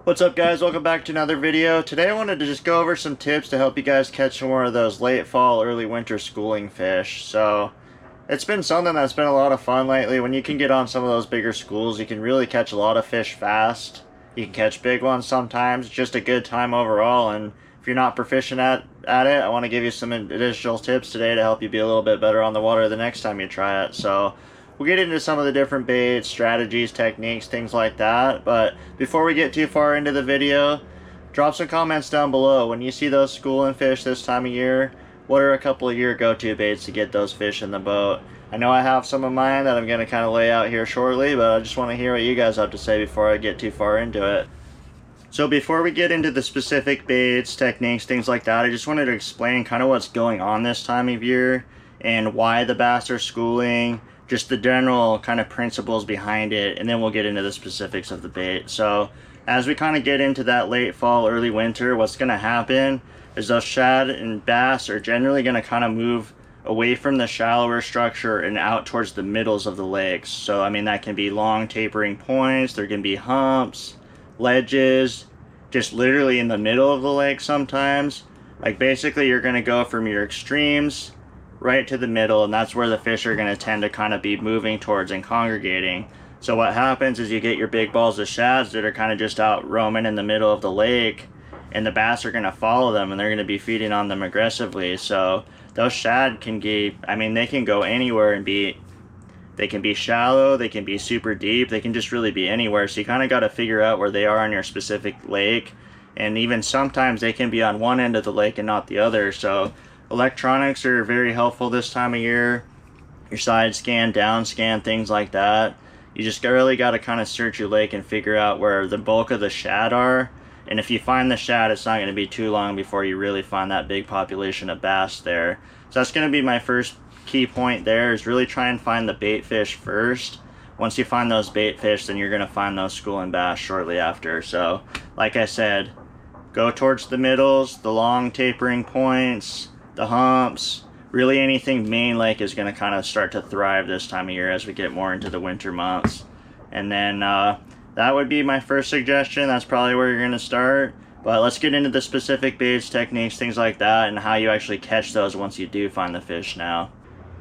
What's up, guys? Welcome back to another video. Today I wanted to just go over some tips to help you guys catch some more of those late fall, early winter schooling fish. So it's been something that's been a lot of fun lately. When you can get on some of those bigger schools, you can really catch a lot of fish fast. You can catch big ones sometimes. It's just a good time overall, and if you're not proficient at it, I want to give you some additional tips today to help you be a little bit better on the water the next time you try it. So we'll get into some of the different baits, strategies, techniques, things like that. But before we get too far into the video, drop some comments down below. When you see those schooling fish this time of year, what are a couple of your go-to baits to get those fish in the boat? I know I have some of mine that I'm going to kind of lay out here shortly, but I just want to hear what you guys have to say before I get too far into it. So before we get into the specific baits, techniques, things like that, I just wanted to explain kind of what's going on this time of year and why the bass are schooling, just the general kind of principles behind it, and then we'll get into the specifics of the bait. So as we kind of get into that late fall, early winter, what's going to happen is those shad and bass are generally going to kind of move away from the shallower structure and out towards the middles of the lakes. So I mean, that can be long tapering points, there can be humps, ledges, just literally in the middle of the lake sometimes. Like basically you're going to go from your extremes right to the middle, and that's where the fish are going to tend to kind of be moving towards and congregating. So what happens is you get your big balls of shads that are kind of just out roaming in the middle of the lake, and the bass are going to follow them and they're going to be feeding on them aggressively. So those shad can get, I mean, they can go anywhere and they can be shallow, they can be super deep, they can just really be anywhere. So you kind of got to figure out where they are on your specific lake, and even sometimes they can be on one end of the lake and not the other. So electronics are very helpful this time of year. Your side scan, down scan, things like that. You just really got to kind of search your lake and figure out where the bulk of the shad are. And if you find the shad, it's not going to be too long before you really find that big population of bass there. So that's going to be my first key point there, is really try and find the bait fish first. Once you find those bait fish, then you're going to find those schooling bass shortly after. So like I said, go towards the middles, the long tapering points, the humps. Really anything main lake is going to kind of start to thrive this time of year as we get more into the winter months. And then that would be my first suggestion. That's probably where you're going to start. But let's get into the specific baits, techniques, things like that, and how you actually catch those once you do find the fish now.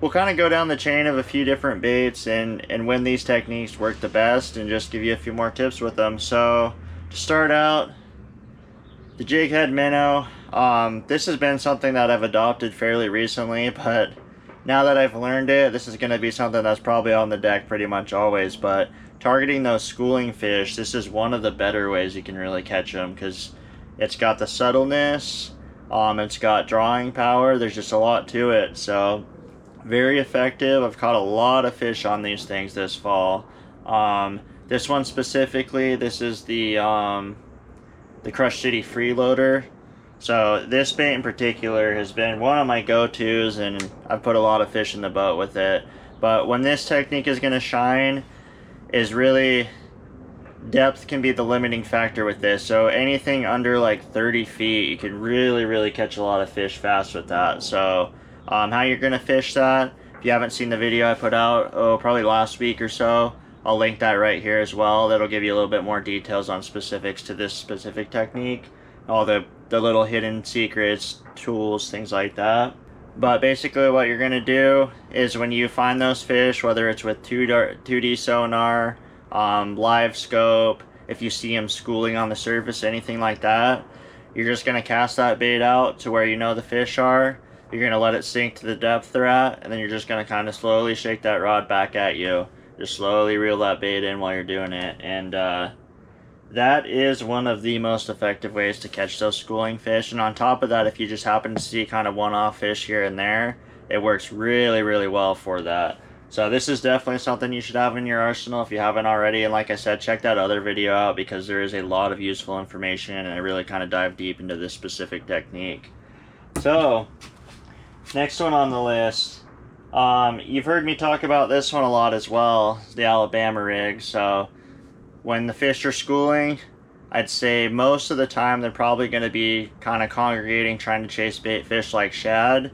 We'll kind of go down the chain of a few different baits and when these techniques work the best, and just give you a few more tips with them. So to start out, the jig head minnow. This has been something that I've adopted fairly recently, but now that I've learned it, this is going to be something that's probably on the deck pretty much always. But targeting those schooling fish, this is one of the better ways you can really catch them, because it's got the subtleness, it's got drawing power, there's just a lot to it. So very effective. I've caught a lot of fish on these things this fall. This one specifically, this is the Crush City freeloader. So this bait in particular has been one of my go-tos, and I've put a lot of fish in the boat with it. But when this technique is going to shine is really, depth can be the limiting factor with this. So anything under like 30 feet, you can really catch a lot of fish fast with that. So how you're going to fish that, if you haven't seen the video I put out, probably last week or so, I'll link that right here as well. That'll give you a little bit more details on specifics to this specific technique, all the little hidden secrets, tools, things like that. But basically what you're going to do is when you find those fish, whether it's with 2D sonar, live scope, if you see them schooling on the surface, anything like that, you're just going to cast that bait out to where you know the fish are. You're going to let it sink to the depth they're at, and then you're just going to kind of slowly shake that rod back at you. Just slowly reel that bait in while you're doing it. And that is one of the most effective ways to catch those schooling fish. And on top of that, if you just happen to see kind of one-off fish here and there, it works really well for that. So this is definitely something you should have in your arsenal if you haven't already. And like I said, check that other video out, because there is a lot of useful information, and I really kind of dive deep into this specific technique. So next one on the list, you've heard me talk about this one a lot as well, the Alabama rig. So when the fish are schooling, I'd say most of the time they're probably going to be kind of congregating, trying to chase bait fish like shad.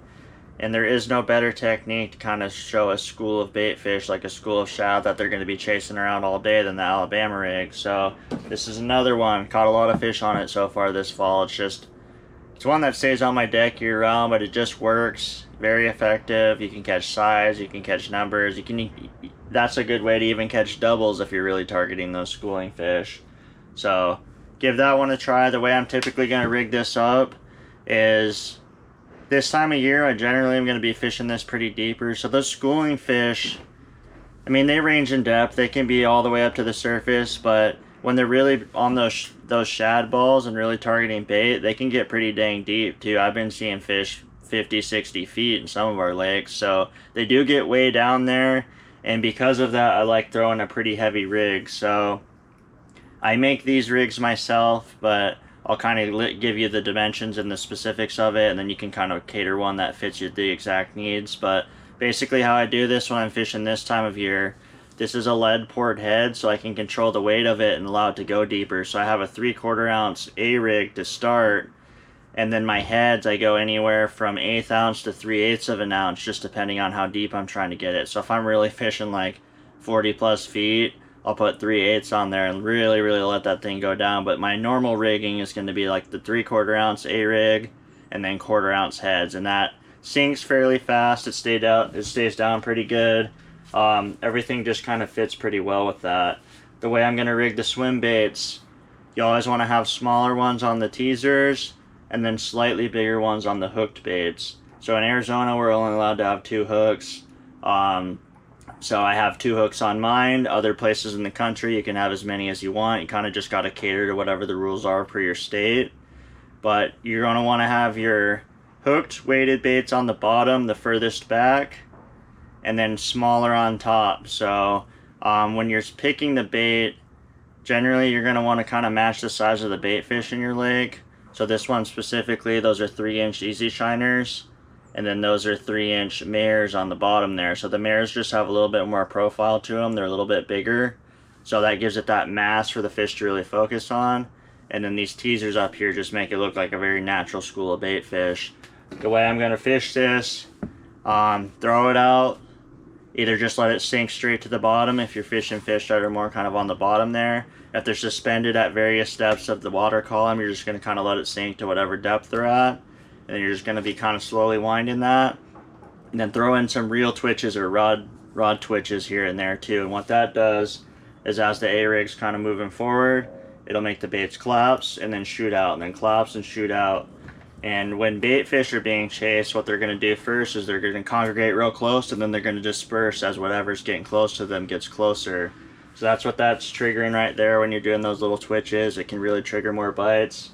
And there is no better technique to kind of show a school of bait fish, like a school of shad, that they're going to be chasing around all day than the Alabama rig. So this is another one. Caught a lot of fish on it so far this fall. It's one that stays on my deck year round, but it just works. Very effective. You can catch size, you can catch numbers. That's a good way to even catch doubles if you're really targeting those schooling fish. So give that one a try. The way I'm typically going to rig this up is, this time of year I generally am going to be fishing this pretty deeper. So those schooling fish, I mean, they range in depth. They can be all the way up to the surface, but when they're really on those shad balls and really targeting bait, they can get pretty dang deep too. I've been seeing fish 50, 60 feet in some of our lakes, so they do get way down there, and because of that I like throwing a pretty heavy rig. So I make these rigs myself, but I'll kind of give you the dimensions and the specifics of it, and then you can kind of cater one that fits you the exact needs. But basically how I do this when I'm fishing this time of year, this is a lead poured head, so I can control the weight of it and allow it to go deeper. So I have a 3/4 ounce A-rig to start, and then my heads, I go anywhere from 1/8 ounce to 3/8 of an ounce, just depending on how deep I'm trying to get it. So if I'm really fishing like 40 plus feet, I'll put 3/8 on there and really let that thing go down. But my normal rigging is going to be like the 3/4 ounce A-rig and then 1/4 ounce heads, and that sinks fairly fast. It stays down pretty good. Everything just kind of fits pretty well with that. The way I'm going to rig the swim baits, you always want to have smaller ones on the teasers and then slightly bigger ones on the hooked baits. So in Arizona we're only allowed to have 2 hooks. So I have 2 hooks on mine. Other places in the country you can have as many as you want. You kind of just got to cater to whatever the rules are per your state. But you're going to want to have your hooked weighted baits on the bottom, the furthest back, and then smaller on top. So when you're picking the bait, generally you're going to want to kind of match the size of the bait fish in your lake. So this one specifically, those are 3-inch easy shiners, and then those are 3-inch mares on the bottom there. So the mares just have a little bit more profile to them. They're a little bit bigger, so that gives it that mass for the fish to really focus on. And then these teasers up here just make it look like a very natural school of bait fish. The way I'm going to fish this, throw it out, either just let it sink straight to the bottom if you're fishing fish that are more kind of on the bottom there. If they're suspended at various depths of the water column, you're just going to kind of let it sink to whatever depth they're at. And then you're just going to be kind of slowly winding that. And then throw in some reel twitches or rod twitches here and there too. And what that does is, as the A-rig's kind of moving forward, it'll make the baits collapse and then shoot out, and then collapse and shoot out. And when bait fish are being chased, what they're going to do first is they're going to congregate real close, and then they're going to disperse as whatever's getting close to them gets closer. So that's what that's triggering right there when you're doing those little twitches. It can really trigger more bites.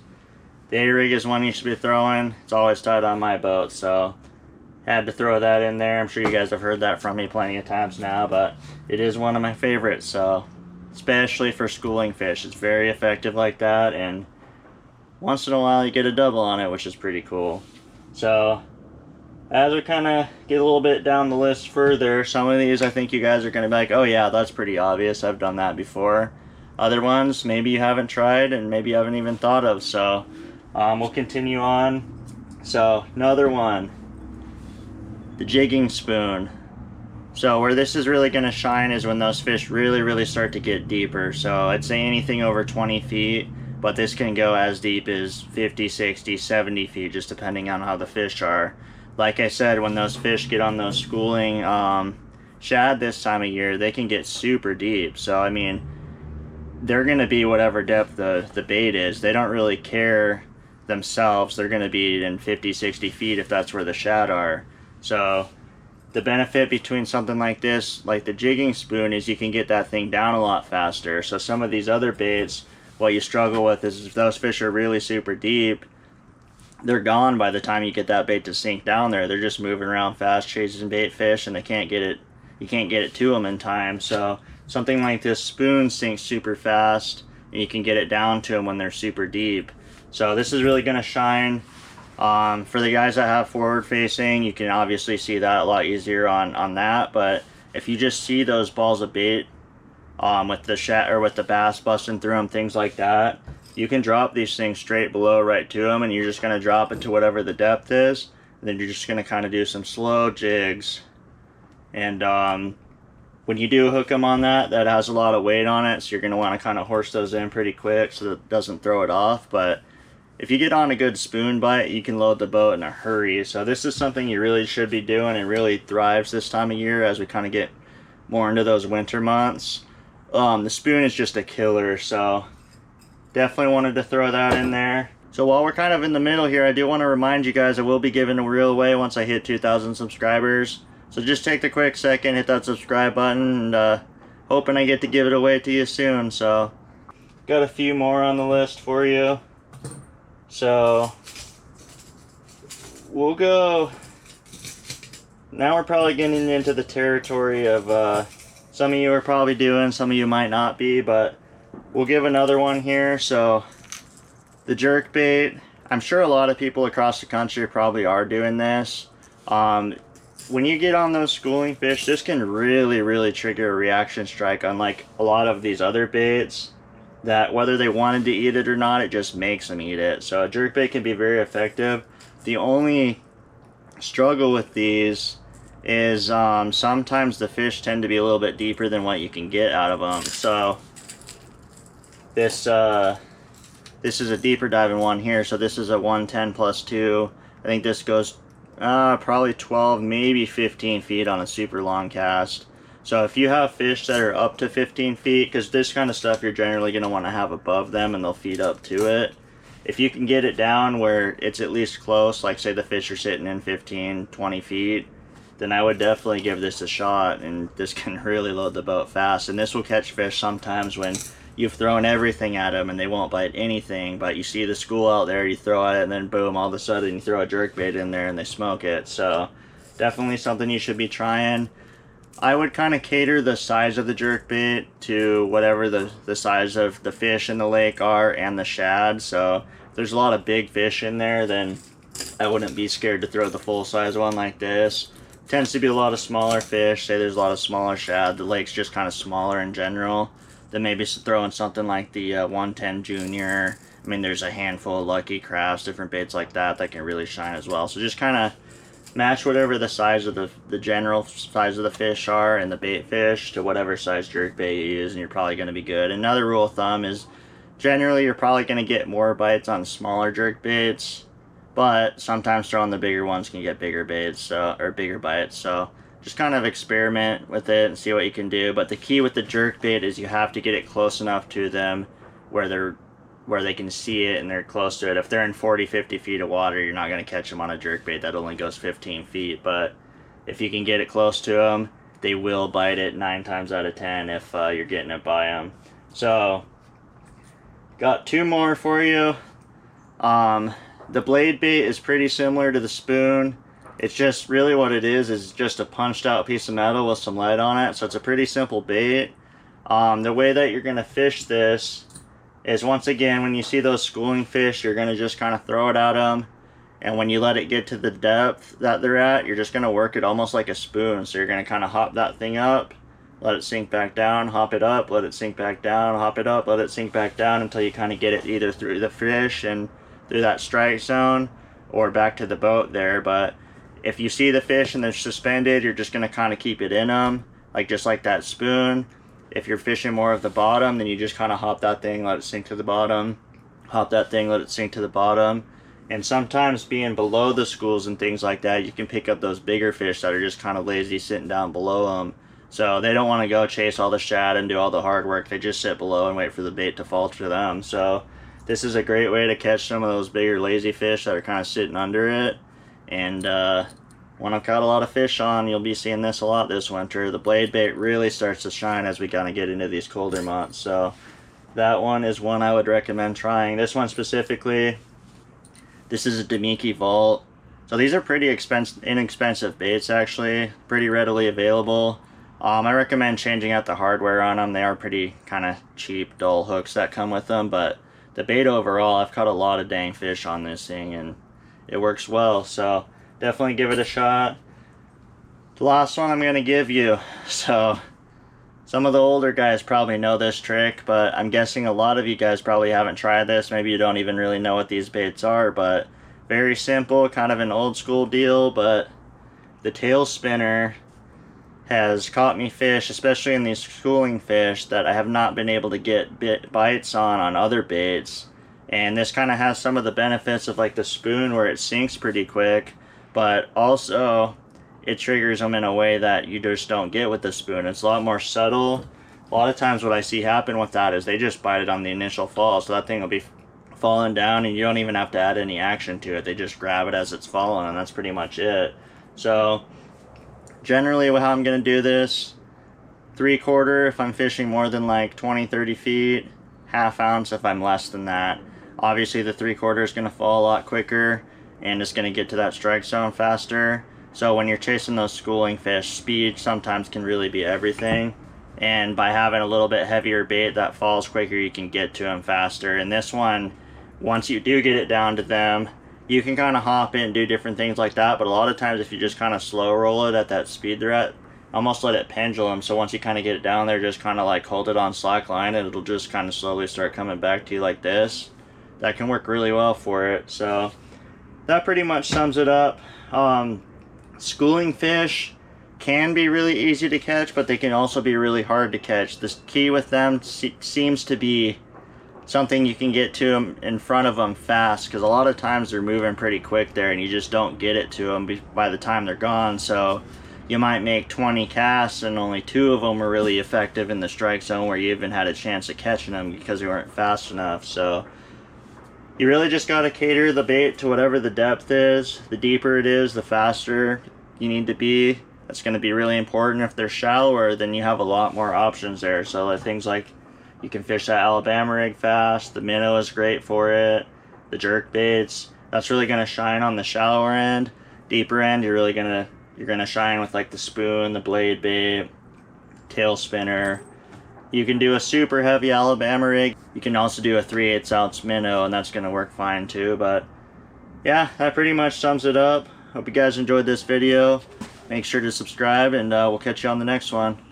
The A-rig is one you should be throwing. It's always tied on my boat, so had to throw that in there. I'm sure you guys have heard that from me plenty of times now, but it is one of my favorites. So especially for schooling fish, it's very effective like that, and once in a while you get a double on it, which is pretty cool. So as we kind of get a little bit down the list further, some of these I think you guys are going to be like, oh yeah, that's pretty obvious, I've done that before. Other ones maybe you haven't tried and maybe you haven't even thought of. So we'll continue on. So another one, the jigging spoon. So where this is really going to shine is when those fish really start to get deeper. So I'd say anything over 20 feet, but this can go as deep as 50, 60, 70 feet, just depending on how the fish are. Like I said, when those fish get on those schooling shad this time of year, they can get super deep. So I mean, they're going to be whatever depth the bait is. They don't really care themselves. They're going to be in 50, 60 feet if that's where the shad are. So the benefit between something like this, like the jigging spoon, is you can get that thing down a lot faster. So some of these other baits, what you struggle with is if those fish are really super deep, they're gone by the time you get that bait to sink down there. They're just moving around fast chasing bait fish, and they can't get it, you can't get it to them in time. So something like this spoon sinks super fast, and you can get it down to them when they're super deep. So this is really going to shine for the guys that have forward facing. You can obviously see that a lot easier on that, but if you just see those balls of bait with the shad or with the bass busting through them, things like that, you can drop these things straight below right to them, and you're just going to drop it to whatever the depth is, And then you're just going to kind of do some slow jigs. And when you do hook them on that has a lot of weight on it, so you're going to want to kind of horse those in pretty quick so that it doesn't throw it off. But if you get on a good spoon bite, you can load the boat in a hurry. So this is something you really should be doing, and really thrives this time of year as we kind of get more into those winter months. The spoon is just a killer, so definitely wanted to throw that in there. So while we're kind of in the middle here, I do want to remind you guys I will be giving a reel away once I hit 2,000 subscribers. So just take the quick second, hit that subscribe button, and hoping I get to give it away to you soon. So got a few more on the list for you. So we'll go. Now we're probably getting into the territory of some of you are probably doing, some of you might not be, but we'll give another one here. So the jerkbait, I'm sure a lot of people across the country probably are doing this. When you get on those schooling fish, this can really trigger a reaction strike, unlike a lot of these other baits that whether they wanted to eat it or not, it just makes them eat it. So a jerkbait can be very effective. The only struggle with these is sometimes the fish tend to be a little bit deeper than what you can get out of them. So this is a deeper diving one here. So this is a 110 plus 2. I think this goes probably 12, maybe 15 feet on a super long cast. So if you have fish that are up to 15 feet, because this kind of stuff you're generally going to want to have above them and they'll feed up to it. If you can get it down where it's at least close, like say the fish are sitting in 15, 20 feet, then I would definitely give this a shot, and this can really load the boat fast. And this will catch fish sometimes when you've thrown everything at them and they won't bite anything, but you see the school out there, you throw at it, and then boom, all of a sudden you throw a jerkbait in there and they smoke it. So definitely something you should be trying. I would kind of cater the size of the jerkbait to whatever the size of the fish in the lake are and the shad. So if there's a lot of big fish in there, then I wouldn't be scared to throw the full size one like this. Tends to be a lot of smaller fish. Say there's a lot of smaller shad. The lake's just kind of smaller in general. Then maybe throwing something like the 110 Junior. I mean, there's a handful of Lucky Crafts, different baits like that can really shine as well. So just kind of match whatever the size of the general size of the fish are and the bait fish to whatever size jerkbait you use, and you're probably going to be good. Another rule of thumb is generally you're probably going to get more bites on smaller jerkbaits, but sometimes throwing the bigger ones can get bigger baits, or bigger bites. So just kind of experiment with it and see what you can do. But the key with the jerkbait is you have to get it close enough to them where they can see it and they're close to it. If they're in 40, 50 feet of water, you're not going to catch them on a jerkbait that only goes 15 feet. But if you can get it close to them, they will bite it 9 times out of 10 if you're getting it by them. So got 2 more for you. The blade bait is pretty similar to the spoon. It's just really what it is just a punched out piece of metal with some lead on it. So it's a pretty simple bait. The way that you're going to fish this is, once again, when you see those schooling fish, you're going to just kind of throw it at them. And when you let it get to the depth that they're at, you're just going to work it almost like a spoon. So you're going to kind of hop that thing up, let it sink back down, hop it up, let it sink back down, hop it up, let it sink back down until you kind of get it either through the fish and through that strike zone or back to the boat there. But if you see the fish and they're suspended, you're just going to kind of keep it in them, just like that spoon. If you're fishing more of the bottom, then you just kind of hop that thing, let it sink to the bottom, hop that thing, let it sink to the bottom. And sometimes being below the schools and things like that, you can pick up those bigger fish that are just kind of lazy sitting down below them. So they don't want to go chase all the shad and do all the hard work. They just sit below and wait for the bait to fall to them. So this is a great way to catch some of those bigger lazy fish that are kind of sitting under it. And when I've caught a lot of fish on, you'll be seeing this a lot this winter. The blade bait really starts to shine as we kind of get into these colder months. So that one is one I would recommend trying. This one specifically, this is a Demiki Vault. So these are pretty inexpensive baits, actually, pretty readily available. I recommend changing out the hardware on them. They are pretty kind of cheap, dull hooks that come with them, but the bait overall, I've caught a lot of dang fish on this thing, and it works well. So definitely give it a shot. The last one I'm going to give you. So some of the older guys probably know this trick, but I'm guessing a lot of you guys probably haven't tried this. Maybe you don't even really know what these baits are, but Very simple, kind of an old school deal, but the tail spinner has caught me fish, especially in these schooling fish, that I have not been able to get bites on other baits. And this kind of has some of the benefits of like the spoon, where it sinks pretty quick, but also it triggers them in a way that you just don't get with the spoon. It's a lot more subtle. A lot of times what I see happen with that is they just bite it on the initial fall, so that thing will be falling down and you don't even have to add any action to it. They just grab it as it's falling, and that's pretty much it. So generally how I'm going to do this, 3/4 if I'm fishing more than like 20-30 feet, 1/2 ounce if I'm less than that. Obviously the 3/4 is going to fall a lot quicker and it's going to get to that strike zone faster. So when you're chasing those schooling fish, speed sometimes can really be everything. And by having a little bit heavier bait that falls quicker, you can get to them faster. And this one, once you do get it down to them, you can kind of hop in and do different things like that, but a lot of times if you just kind of slow roll it at that speed they're at, almost let it pendulum, so once you kind of get it down there, just kind of like hold it on slack line and it'll just kind of slowly start coming back to you like this. That can work really well for it. So that pretty much sums it up. Schooling fish can be really easy to catch, but they can also be really hard to catch. The key with them seems to be something you can get to them in front of them fast, because a lot of times they're moving pretty quick there and you just don't get it to them by the time they're gone. So you might make 20 casts and only 2 of them are really effective in the strike zone, where you even had a chance of catching them because you weren't fast enough. So you really just got to cater the bait to whatever the depth is. The deeper it is, the faster you need to be. That's going to be really important. If they're shallower, then you have a lot more options there. So like things like, you can fish that Alabama rig fast. The minnow is great for it. The jerkbaits, that's really going to shine on the shallower end. Deeper end, you're gonna shine with like the spoon, the blade bait, tail spinner. You can do a super heavy Alabama rig. You can also do a 3/8 ounce minnow, and that's going to work fine too. But yeah, that pretty much sums it up. Hope you guys enjoyed this video. Make sure to subscribe, and we'll catch you on the next one.